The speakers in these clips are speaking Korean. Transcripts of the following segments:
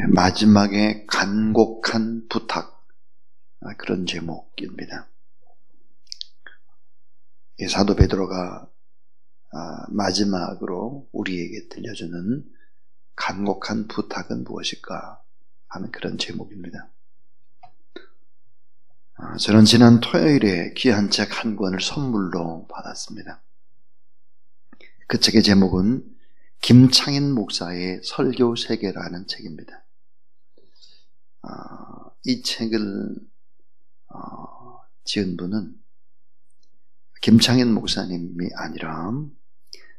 마지막에 간곡한 부탁, 그런 제목입니다. 사도 베드로가 마지막으로 우리에게 들려주는 간곡한 부탁은 무엇일까 하는 그런 제목입니다. 저는 지난 토요일에 귀한 책 한 권을 선물로 받았습니다. 그 책의 제목은 김창인 목사의 설교 세계라는 책입니다. 이 책을 지은 분은 김창인 목사님이 아니라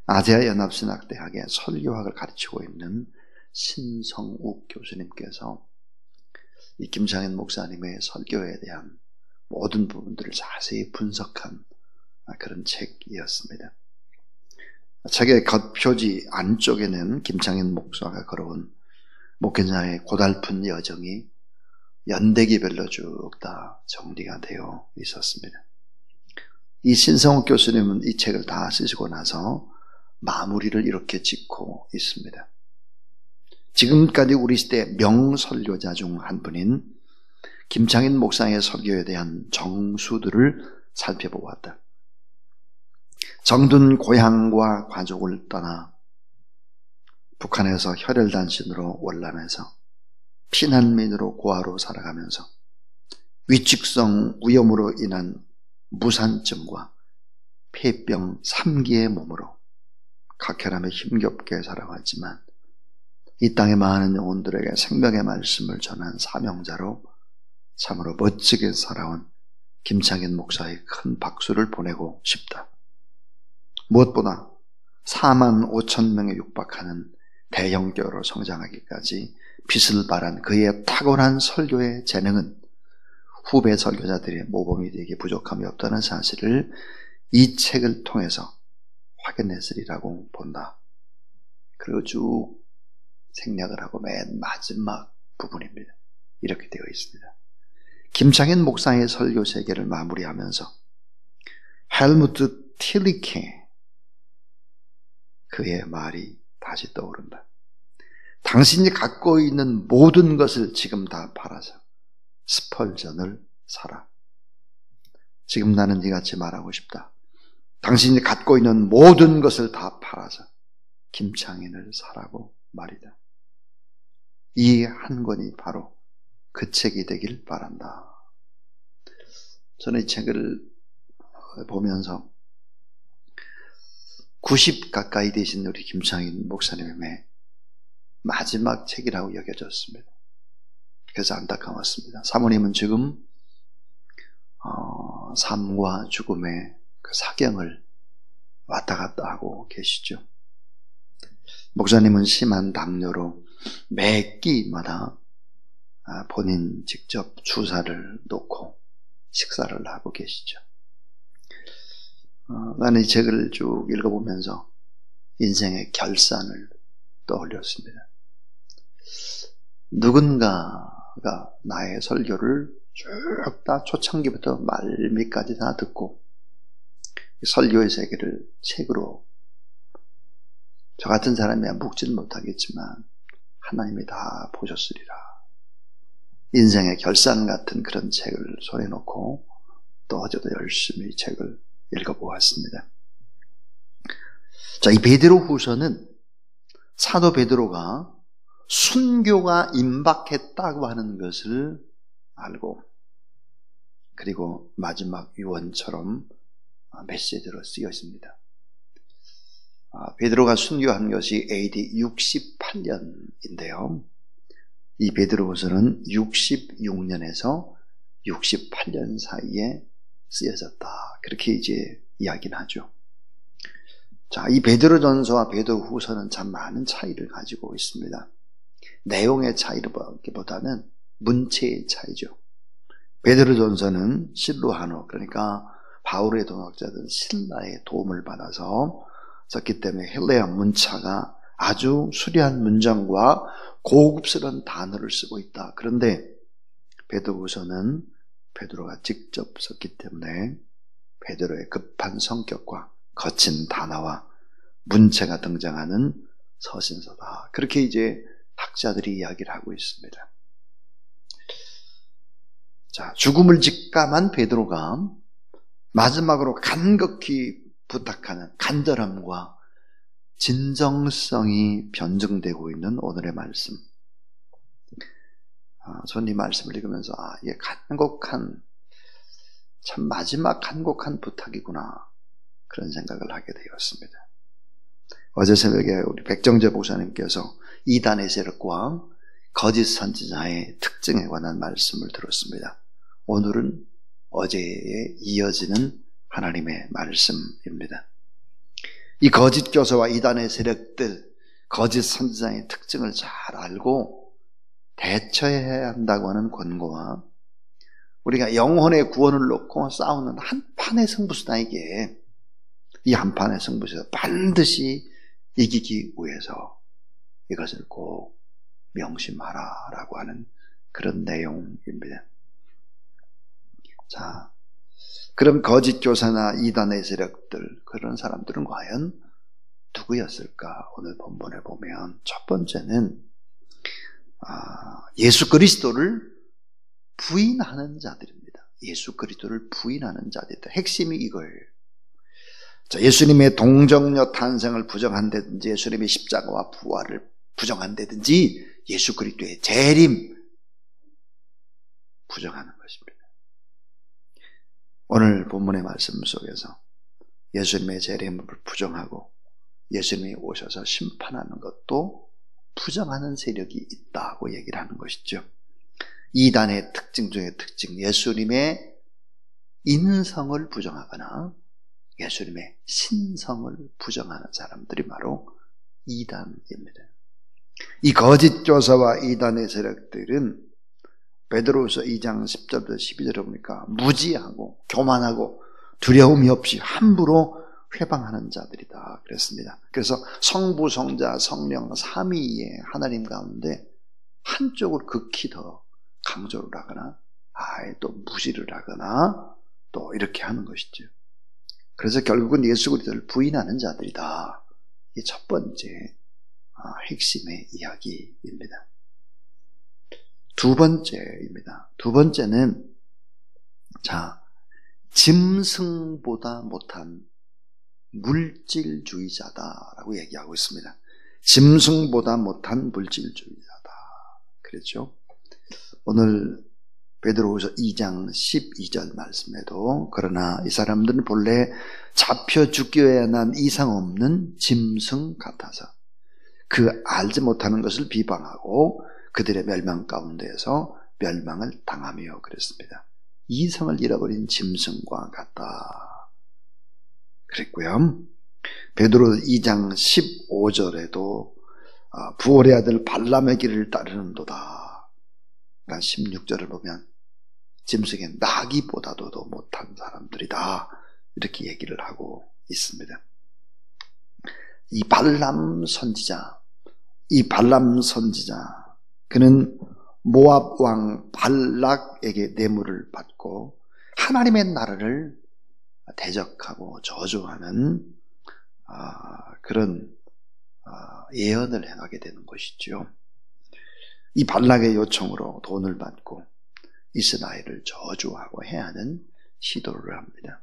아시아 연합신학대학에 설교학을 가르치고 있는 신성욱 교수님께서 이 김창인 목사님의 설교에 대한 모든 부분들을 자세히 분석한 그런 책이었습니다. 책의 겉표지 안쪽에는 김창인 목사가 걸어온 목회자의 고달픈 여정이 연대기별로 쭉 다 정리가 되어 있었습니다. 이 신성욱 교수님은 이 책을 다 쓰시고 나서 마무리를 이렇게 짓고 있습니다. 지금까지 우리 시대 명설교자 중 한 분인 김창인 목사의 설교에 대한 정수들을 살펴보았다. 정든 고향과 가족을 떠나 북한에서 혈혈단신으로 월남해서 피난민으로 고아로 살아가면서 위축성 위염으로 인한 무산증과 폐병 3기의 몸으로 각혈하며 힘겹게 살아왔지만 이 땅의 많은 영혼들에게 생명의 말씀을 전한 사명자로 참으로 멋지게 살아온 김창인 목사의 큰 박수를 보내고 싶다. 무엇보다 4만 5천 명에 육박하는 대형교회로 성장하기까지 빛을 발한 그의 탁월한 설교의 재능은 후배 설교자들의 모범이 되기에 부족함이 없다는 사실을 이 책을 통해서 확인했으리라고 본다. 그리고 쭉 생략을 하고 맨 마지막 부분입니다. 이렇게 되어 있습니다. 김창인 목사의 설교 세계를 마무리하면서 헬무트 틸리케 그의 말이 다시 떠오른다. 당신이 갖고 있는 모든 것을 지금 다 팔아서 스펄전을 사라. 지금 나는 이같이 말하고 싶다. 당신이 갖고 있는 모든 것을 다 팔아서 김창인을 사라고 말이다. 이 한 권이 바로 그 책이 되길 바란다. 저는 이 책을 보면서 90 가까이 되신 우리 김창인 목사님의 마지막 책이라고 여겨졌습니다. 그래서 안타까웠습니다. 사모님은 지금 삶과 죽음의 그 사경을 왔다 갔다 하고 계시죠. 목사님은 심한 당뇨로 매 끼마다 본인 직접 주사를 놓고 식사를 하고 계시죠. 나는 이 책을 쭉 읽어보면서 인생의 결산을 떠올렸습니다. 누군가가 나의 설교를 쭉 다 초창기부터 말미까지 다 듣고 설교의 세계를 책으로 저 같은 사람이야 묵지는 못하겠지만 하나님이 다 보셨으리라. 인생의 결산 같은 그런 책을 손에 놓고 또 어제도 열심히 책을 읽어보았습니다. 자, 이 베드로 후서는 사도 베드로가 순교가 임박했다고 하는 것을 알고 그리고 마지막 유언처럼 메시지로 쓰여집니다. 베드로가 순교한 것이 AD 68년인데요. 이 베드로후서는 66년에서 68년 사이에 쓰여졌다. 그렇게 이제 이야기는 하죠. 자, 이 베드로전서와 베드로후서는 참 많은 차이를 가지고 있습니다. 내용의 차이보다는 문체의 차이죠. 베드로전서는 실루하노, 그러니까 바울의 동역자들 실라의 도움을 받아서 썼기 때문에 헬레아 문자가 아주 수려한 문장과 고급스러운 단어를 쓰고 있다. 그런데 베드로후서는 베드로가 직접 썼기 때문에 베드로의 급한 성격과 거친 단어와 문체가 등장하는 서신서다. 그렇게 이제 학자들이 이야기를 하고 있습니다. 자, 죽음을 직감한 베드로가 마지막으로 간곡히 부탁하는 간절함과 진정성이 변증되고 있는 오늘의 말씀. 저는 이 말씀을 읽으면서 이게 참 마지막 간곡한 부탁이구나, 그런 생각을 하게 되었습니다. 어제 새벽에 우리 백정재 목사님께서 이단의 세력과 거짓 선지자의 특징에 관한 말씀을 들었습니다. 오늘은 어제에 이어지는 하나님의 말씀입니다. 이 거짓 교사와 이단의 세력들, 거짓 선지자의 특징을 잘 알고 대처해야 한다고 하는 권고와 우리가 영혼의 구원을 놓고 싸우는 한판의 승부수다. 이게 이 한판의 승부수에서 반드시 이기기 위해서 이것을 꼭 명심하라라고 하는 그런 내용입니다. 자, 그럼 거짓 교사나 이단의 세력들, 그런 사람들은 과연 누구였을까? 오늘 본문에 보면 첫 번째는 예수 그리스도를 부인하는 자들입니다. 예수 그리스도를 부인하는 자들이다. 핵심이 이거예요. 자, 예수님의 동정녀 탄생을 부정한다든지, 예수님의 십자가와 부활을 부정한다든지, 예수 그리스도의 재림 부정하는 것입니다. 오늘 본문의 말씀 속에서 예수님의 재림을 부정하고 예수님이 오셔서 심판하는 것도 부정하는 세력이 있다고 얘기를 하는 것이죠. 이단의 특징 중에 특징, 예수님의 인성을 부정하거나 예수님의 신성을 부정하는 사람들이 바로 이단입니다. 이 거짓 교사와 이단의 세력들은 베드로후서 2장 10절부터 12절에 보니까 무지하고 교만하고 두려움이 없이 함부로 회방하는 자들이다 그랬습니다. 그래서 성부, 성자, 성령 삼위의 하나님 가운데 한쪽을 극히 더 강조를 하거나 또 무시를 하거나 또 이렇게 하는 것이죠. 그래서 결국은 예수 그리스도를 부인하는 자들이다. 이게 첫 번째 핵심의 이야기입니다. 두 번째입니다. 두 번째는 짐승보다 못한 물질주의자다라고 얘기하고 있습니다. 짐승보다 못한 물질주의자다. 그랬죠? 오늘 베드로후서 2장 12절 말씀에도 그러나 이 사람들은 본래 잡혀 죽여야 한 이상 없는 짐승 같아서 그 알지 못하는 것을 비방하고 그들의 멸망 가운데에서 멸망을 당하며 그랬습니다. 이성을 잃어버린 짐승과 같다 그랬고요. 베드로 2장 15절에도 부올의 아들 발람의 길을 따르는도다. 16절을 보면 짐승의 나귀보다도 더 못한 사람들이다, 이렇게 얘기를 하고 있습니다. 이 발람 선지자, 그는 모압 왕 발락에게 뇌물을 받고 하나님의 나라를 대적하고 저주하는 그런 예언을 행하게 되는 것이죠. 이 발락의 요청으로 돈을 받고 이스라엘을 저주하고 해하는 시도를 합니다.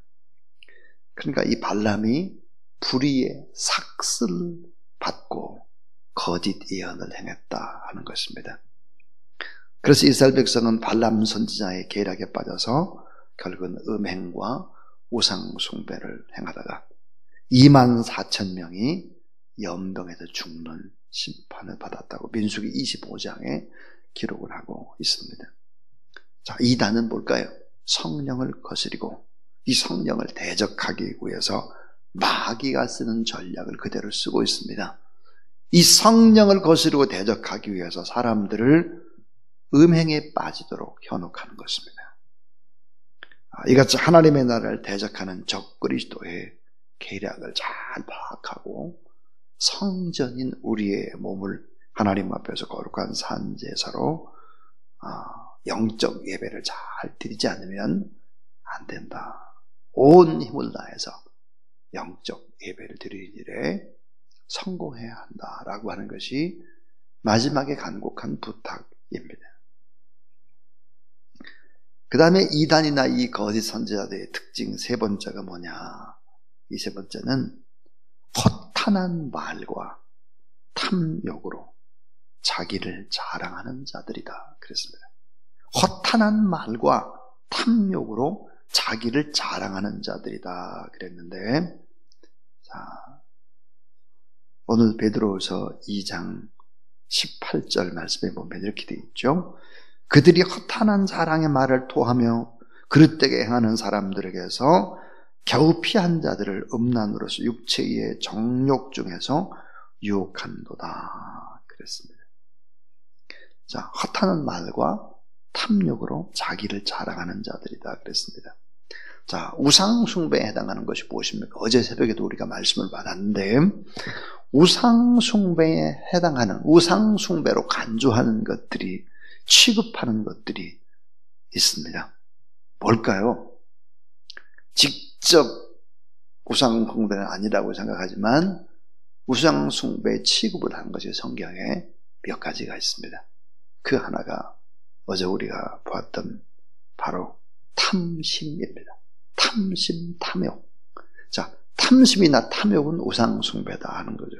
그러니까 이 발람이 불의의 삭슬을 받고 거짓 예언을 행했다 하는 것입니다. 그래서 이스라엘 백성은 발람 선지자의 계략에 빠져서 결국은 음행과 우상 숭배를 행하다가 24,000명이 연병에서 죽는 심판을 받았다고 민수기 25장에 기록을 하고 있습니다. 자, 이단은 뭘까요? 성령을 거스리고 이 성령을 대적하기 위해서 마귀가 쓰는 전략을 그대로 쓰고 있습니다. 이 성령을 거스르고 대적하기 위해서 사람들을 음행에 빠지도록 현혹하는 것입니다. 이같이 하나님의 나라를 대적하는 적 그리스도의 계략을 잘 파악하고 성전인 우리의 몸을 하나님 앞에서 거룩한 산제사로 영적 예배를 잘 드리지 않으면 안 된다. 온 힘을 다해서 영적 예배를 드리는 일에 성공해야 한다라고 하는 것이 마지막에 간곡한 부탁입니다. 그 다음에 이단이나 이 거짓 선지자들의 특징 세 번째가 뭐냐? 이 세 번째는 허탄한 말과 탐욕으로 자기를 자랑하는 자들이다 그랬습니다. 허탄한 말과 탐욕으로 자기를 자랑하는 자들이다 그랬는데, 자, 오늘 베드로후서 2장 18절 말씀에 보면 이렇게 되어 있죠. 그들이 허탄한 자랑의 말을 토하며 그릇되게 행하는 사람들에게서 겨우 피한 자들을 음란으로서 육체의 정욕 중에서 유혹한도다 그랬습니다. 자, 허탄한 말과 탐욕으로 자기를 자랑하는 자들이다 그랬습니다. 자, 우상숭배에 해당하는 것이 무엇입니까? 어제 새벽에도 우리가 말씀을 받았는데, 우상숭배에 해당하는, 우상숭배로 간주하는 것들이, 취급하는 것들이 있습니다. 뭘까요? 직접 우상숭배는 아니라고 생각하지만 우상숭배에 취급을 하는 것이 성경에 몇 가지가 있습니다. 그 하나가 어제 우리가 보았던 바로 탐심입니다. 탐심, 탐욕. 자, 탐심이나 탐욕은 우상숭배다 하는 거죠.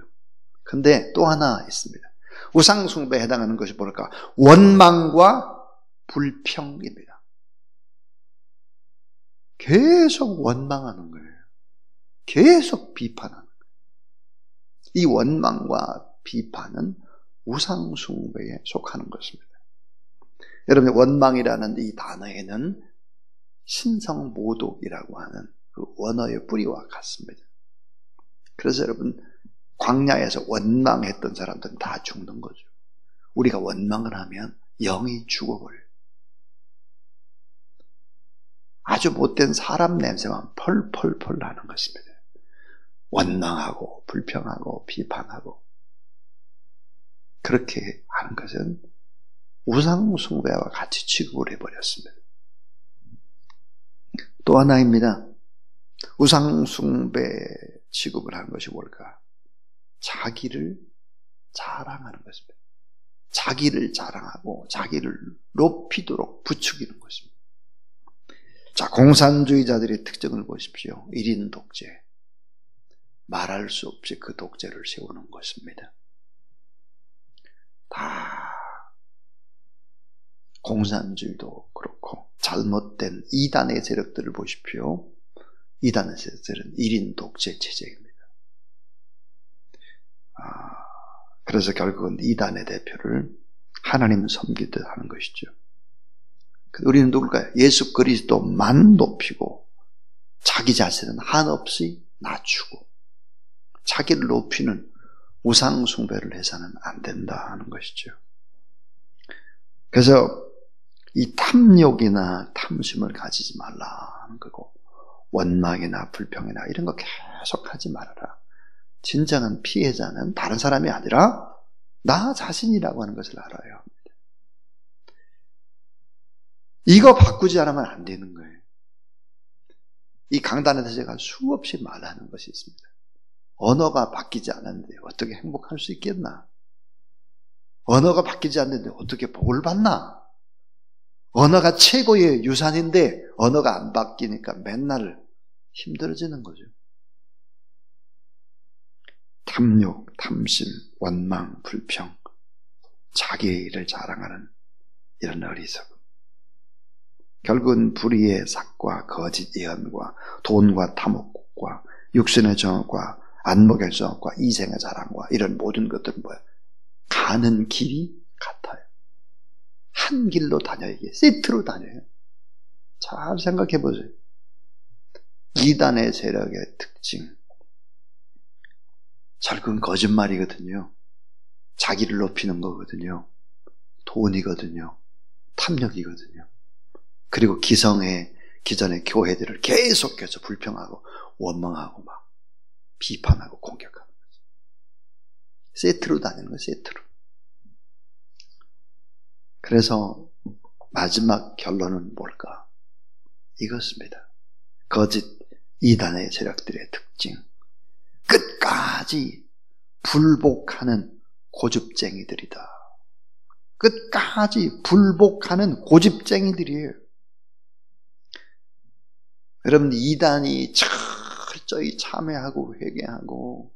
근데 또 하나 있습니다. 우상숭배에 해당하는 것이 뭘까? 원망과 불평입니다. 계속 원망하는 거예요. 계속 비판하는 거예요. 이 원망과 비판은 우상숭배에 속하는 것입니다. 여러분, 원망이라는 이 단어에는 신성모독이라고 하는 그 원어의 뿌리와 같습니다. 그래서 여러분, 광야에서 원망했던 사람들은 다 죽는 거죠. 우리가 원망을 하면 영이 죽어버려요. 아주 못된 사람 냄새만 펄펄펄 나는 것입니다. 원망하고 불평하고 비판하고 그렇게 하는 것은 우상숭배와 같이 취급을 해버렸습니다. 또 하나입니다. 우상숭배 취급을 하는 것이 뭘까? 자기를 자랑하는 것입니다. 자기를 자랑하고 자기를 높이도록 부추기는 것입니다. 자, 공산주의자들의 특징을 보십시오. 1인 독재. 말할 수 없이 그 독재를 세우는 것입니다. 다 공산주의도 그렇고 잘못된 이단의 세력들을 보십시오. 이단의 세력들은 1인 독재 체제입니다. 그래서 결국은 이단의 대표를 하나님 섬기듯 하는 것이죠. 우리는 누굴까요? 예수 그리스도만 높이고 자기 자신은 한없이 낮추고 자기를 높이는 우상 숭배를 해서는 안 된다 하는 것이죠. 그래서 이 탐욕이나 탐심을 가지지 말라 하는 거고, 원망이나 불평이나 이런 거 계속 하지 말아라. 진정한 피해자는 다른 사람이 아니라 나 자신이라고 하는 것을 알아야 합니다. 이거 바꾸지 않으면 안 되는 거예요. 이 강단에서 제가 수없이 말하는 것이 있습니다. 언어가 바뀌지 않았는데 어떻게 행복할 수 있겠나? 언어가 바뀌지 않는데 어떻게 복을 받나? 언어가 최고의 유산인데 언어가 안 바뀌니까 맨날 힘들어지는 거죠. 탐욕, 탐심, 원망, 불평, 자기를 자랑하는 이런 어리석음. 결국은 불의의 삭과 거짓 예언과 돈과 탐욕과 육신의 정욕과 안목의 정욕과 이생의 자랑과 이런 모든 것들은 뭐야? 가는 길이 같아요. 한 길로 다녀요. 이게 세트로 다녀요. 잘 생각해 보세요. 이단의 세력의 특징. 결국은 거짓말이거든요. 자기를 높이는 거거든요. 돈이거든요. 탐욕이거든요. 그리고 기전의 교회들을 계속해서 불평하고 원망하고 막 비판하고 공격하는 거죠. 세트로 다니는 거예요. 세트로. 그래서 마지막 결론은 뭘까? 이것입니다. 거짓 이단의 세력들의 특징. 끝까지 불복하는 고집쟁이들이다. 끝까지 불복하는 고집쟁이들이에요. 여러분, 이단이 철저히 참회하고 회개하고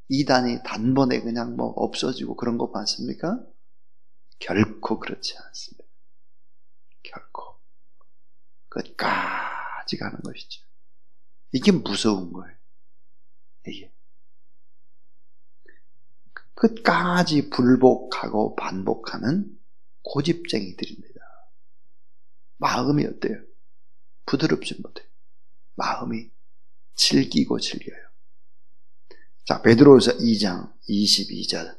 이단이 단번에 그냥 뭐 없어지고 그런 거 봤습니까? 결코 그렇지 않습니다. 결코. 끝까지 가는 것이죠. 이게 무서운 거예요. 이게. 끝까지 불복하고 반복하는 고집쟁이들입니다. 마음이 어때요? 부드럽지 못해요. 마음이 질기고 질겨요. 자, 베드로후서 2장 22절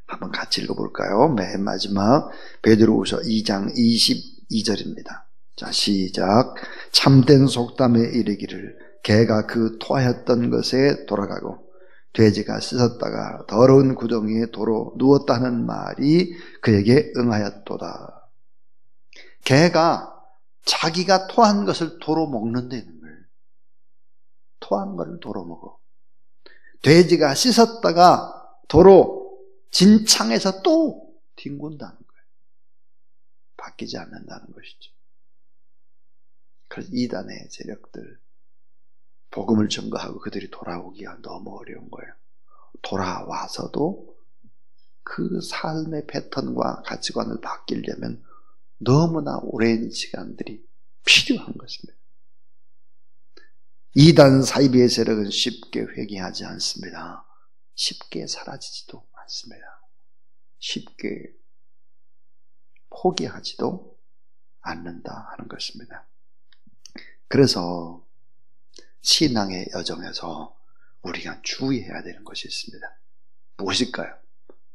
한번 같이 읽어볼까요? 맨 마지막 베드로후서 2장 22절입니다. 자, 시작. 참된 속담에 이르기를 개가 그 토하였던 것에 돌아가고 돼지가 씻었다가 더러운 구덩이에 도로 누웠다는 말이 그에게 응하였도다. 개가 자기가 토한 것을 도로 먹는다는 거예요. 토한 것을 도로 먹어. 돼지가 씻었다가 도로 진창에서 또 뒹군다는 거예요. 바뀌지 않는다는 것이죠. 그래서 이단의 세력들, 복음을 증거하고 그들이 돌아오기가 너무 어려운 거예요. 돌아와서도 그 삶의 패턴과 가치관을 바뀌려면 너무나 오랜 시간들이 필요한 것입니다. 이단 사이비의 세력은 쉽게 회개하지 않습니다. 쉽게 사라지지도 않습니다. 쉽게 포기하지도 않는다 하는 것입니다. 그래서 신앙의 여정에서 우리가 주의해야 되는 것이 있습니다. 무엇일까요?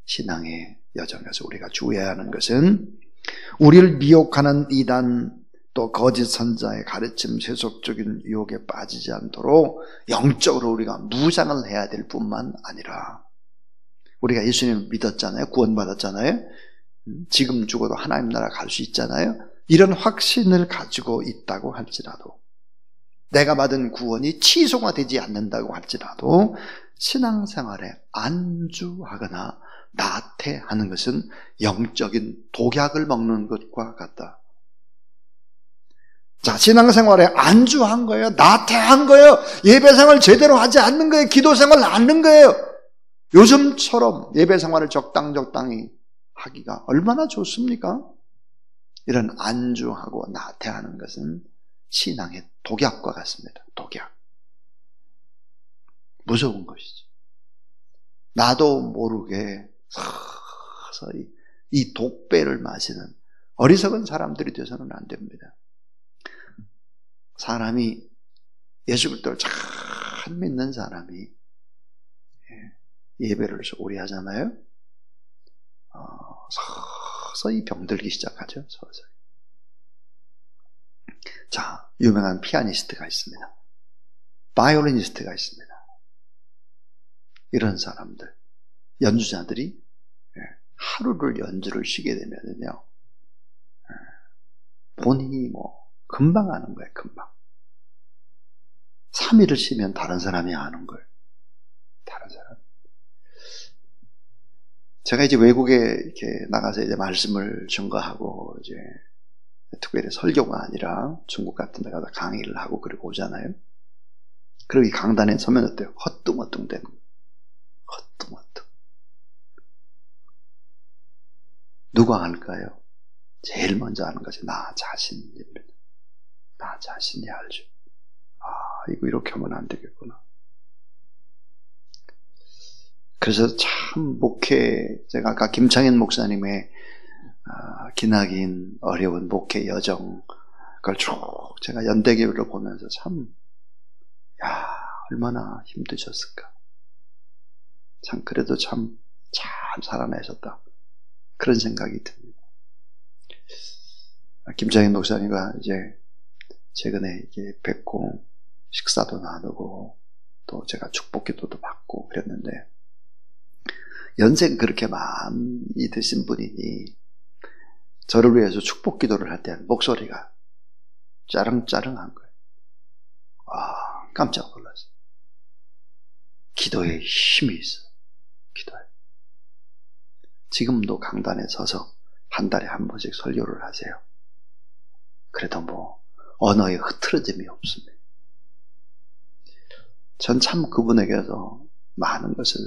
신앙의 여정에서 우리가 주의해야 하는 것은 우리를 미혹하는 이단 또 거짓 선자의 가르침, 세속적인 유혹에 빠지지 않도록 영적으로 우리가 무장을 해야 될 뿐만 아니라 우리가 예수님을 믿었잖아요. 구원받았잖아요. 지금 죽어도 하나님 나라 갈 수 있잖아요. 이런 확신을 가지고 있다고 할지라도 내가 받은 구원이 취소가 되지 않는다고 할지라도 신앙생활에 안주하거나 나태하는 것은 영적인 독약을 먹는 것과 같다. 자, 신앙생활에 안주한 거예요. 나태한 거예요. 예배생활 제대로 하지 않는 거예요. 기도생활 안 하는 거예요. 요즘처럼 예배생활을 적당히 하기가 얼마나 좋습니까? 이런 안주하고 나태하는 것은 신앙의 독약과 같습니다. 독약. 무서운 것이죠. 나도 모르게 서서히 이 독배를 마시는 어리석은 사람들이 되어서는 안 됩니다. 사람이 예수 그리스도를 잘 믿는 사람이 예배를 오래 하잖아요. 서서히 병들기 시작하죠. 서서히. 자, 유명한 피아니스트가 있습니다. 바이올리니스트가 있습니다. 이런 사람들, 연주자들이 하루를 연주를 쉬게 되면요, 본인이 금방 아는 거예요. 금방. 3일을 쉬면 다른 사람이 아는 거예요. 다른 사람. 제가 이제 외국에 이렇게 나가서 이제 말씀을 증거하고 이제 특별히 설교가 아니라 중국 같은 데 가서 강의를 하고 그러고 오잖아요. 그리고 이 강단에 서면 어때요? 헛뚱헛뚱 되는 거예요. 헛뚱헛뚱. 누가 알까요? 제일 먼저 아는 것이 나 자신입니다. 나 자신이 알죠. 이거 이렇게 하면 안 되겠구나. 그래서 참 제가 아까 김창현 목사님의 기나긴 어려운 목회 여정, 그걸 쭉 제가 연대교회를 보면서 얼마나 힘드셨을까. 참, 그래도 참 살아내셨다. 그런 생각이 듭니다. 김창현 목사님과 이제 최근에 이게 뵙고 식사도 나누고 또 제가 축복 기도도 받고 그랬는데 연세가 그렇게 많이 드신 분이니 저를 위해서 축복 기도를 할 때 목소리가 짜릉짜릉한 거예요. 깜짝 놀랐어요. 기도에 힘이 있어요. 기도에. 지금도 강단에 서서 한 달에 한 번씩 설교를 하세요. 그래도 언어에 흐트러짐이 없습니다. 전 참 그분에게서 많은 것을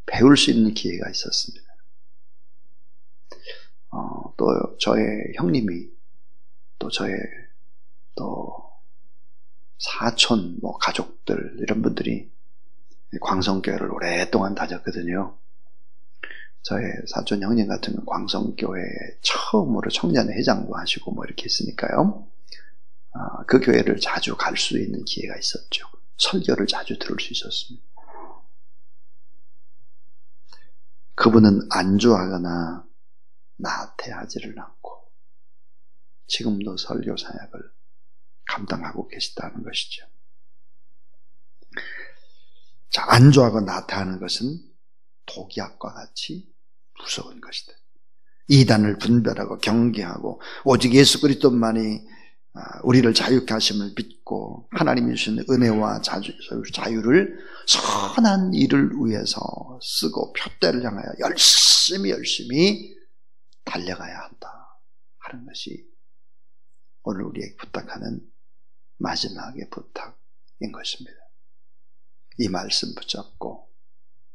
배울 수 있는 기회가 있었습니다. 또 저의 형님이 또 저의 또 사촌 가족들 이런 분들이 광성교회를 오랫동안 다녔거든요. 저의 사촌 형님 같은 경우는 광성교회 처음으로 청년회 회장도 하시고 이렇게 했으니까요. 그 교회를 자주 갈 수 있는 기회가 있었죠. 설교를 자주 들을 수 있었습니다. 그분은 안주하거나 나태하지를 않고 지금도 설교 사역을 감당하고 계시다는 것이죠. 자, 안주하고 나태하는 것은 독약과 같이 무서운 것이다. 이단을 분별하고 경계하고 오직 예수 그리스도만이 우리를 자유케 하심을 믿고 하나님이 주신 은혜와 자유를 선한 일을 위해서 쓰고 표대를 향하여 열심히 달려가야 한다 하는 것이 오늘 우리에게 부탁하는 마지막의 부탁인 것입니다. 이 말씀 붙잡고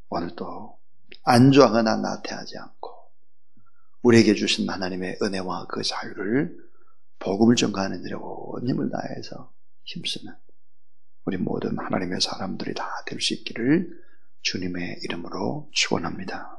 오늘도 안주하거나 나태하지 않고 우리에게 주신 하나님의 은혜와 그 자유를 복음을 전가하는 일에 온 힘을 다해서 힘쓰는 우리 모든 하나님의 사람들이 다 될 수 있기를 주님의 이름으로 축원합니다.